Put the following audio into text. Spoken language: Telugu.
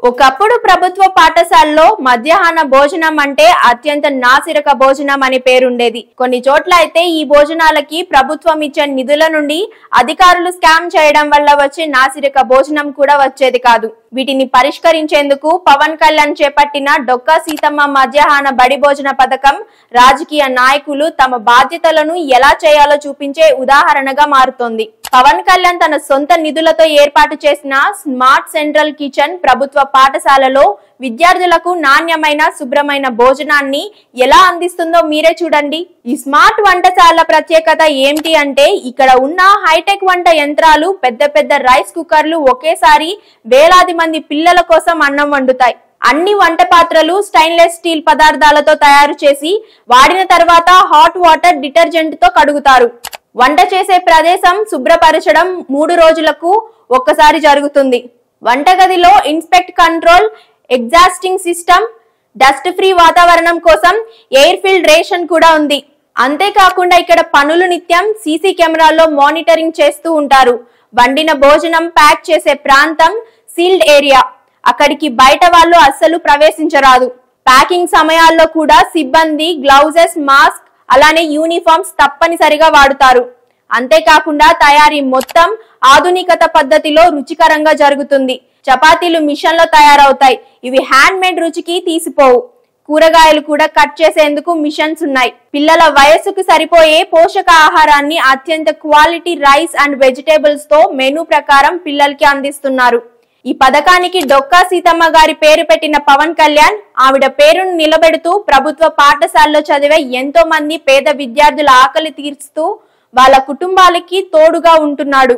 ఒకప్పుడు ప్రభుత్వ పాఠశాలలో మధ్యాహ్న భోజనం అంటే అత్యంత నాసిరక భోజనం అనే పేరుండేది. కొన్ని చోట్ల అయితే ఈ భోజనాలకి ప్రభుత్వం ఇచ్చే నిధుల నుండి అధికారులు స్కామ్ చేయడం వల్ల వచ్చే నాసిరక భోజనం కూడా వచ్చేది కాదు. వీటిని పరిష్కరించేందుకు పవన్ కళ్యాణ్ చేపట్టిన డొక్కా సీతమ్మ మధ్యాహ్న బడి భోజన పథకం రాజకీయ నాయకులు తమ బాధ్యతలను ఎలా చేయాలో చూపించే ఉదాహరణగా మారుతోంది. పవన్ కళ్యాణ్ తన సొంత నిధులతో ఏర్పాటు చేసిన స్మార్ట్ సెంట్రల్ కిచెన్ ప్రభుత్వ పాఠశాలలో విద్యార్థులకు నాణ్యమైన శుభ్రమైన భోజనాన్ని ఎలా అందిస్తుందో మీరే చూడండి. ఈ స్మార్ట్ వంటశాల ప్రత్యేకత ఏమిటి అంటే ఇక్కడ ఉన్న హైటెక్ వంట యంత్రాలు, పెద్ద పెద్ద రైస్ కుక్కర్లు ఒకేసారి వేలాది మంది పిల్లల కోసం అన్నం వండుతాయి. అన్ని వంట పాత్రలు స్టెయిన్లెస్ స్టీల్ పదార్థాలతో తయారు చేసి వాడిన తర్వాత హాట్ వాటర్ డిటర్జెంట్ తో కడుగుతారు. వంట చేసే ప్రదేశం శుభ్రపరచడం 3 రోజులకు ఒక్కసారి జరుగుతుంది. వంటగదిలో inspect control, exhausting system, dust free వాతావరణం కోసం ఎయిర్ ఫిల్టరేషన్ కూడా ఉంది. అంతేకాకుండా ఇక్కడ పనులు నిత్యం సీసీ కెమెరాల్లో మానిటరింగ్ చేస్తూ ఉంటారు. వండిన భోజనం ప్యాక్ చేసే ప్రాంతం సీల్డ్ ఏరియా. అక్కడికి బయట వాళ్ళు అస్సలు ప్రవేశించరాదు. ప్యాకింగ్ సమయాల్లో కూడా సిబ్బంది గ్లౌజెస్, మాస్క్ అలానే యూనిఫామ్స్ తప్పనిసరిగా వాడుతారు. అంతేకాకుండా తయారీ మొత్తం ఆధునికత పద్ధతిలో రుచికరంగా జరుగుతుంది. చపాతీలు మిషన్ లో తయారవుతాయి. ఇవి హ్యాండ్ మేడ్ రుచికి తీసిపోవు. కూరగాయలు కూడా కట్ చేసేందుకు మిషన్స్ ఉన్నాయి. పిల్లల వయసుకు సరిపోయే పోషక ఆహారాన్ని అత్యంత క్వాలిటీ రైస్ అండ్ వెజిటేబుల్స్ తో మెనూ ప్రకారం పిల్లలకి అందిస్తున్నారు. ఈ పథకానికి డొక్కా సీతమ్మ గారి పేరు పెట్టిన పవన్ కళ్యాణ్ ఆవిడ పేరును నిలబెడుతూ ప్రభుత్వ పాఠశాలలో చదివే ఎంతో మంది పేద విద్యార్థుల ఆకలి తీర్చుతూ వాళ్ళ కుటుంబాలకి తోడుగా ఉంటున్నాడు.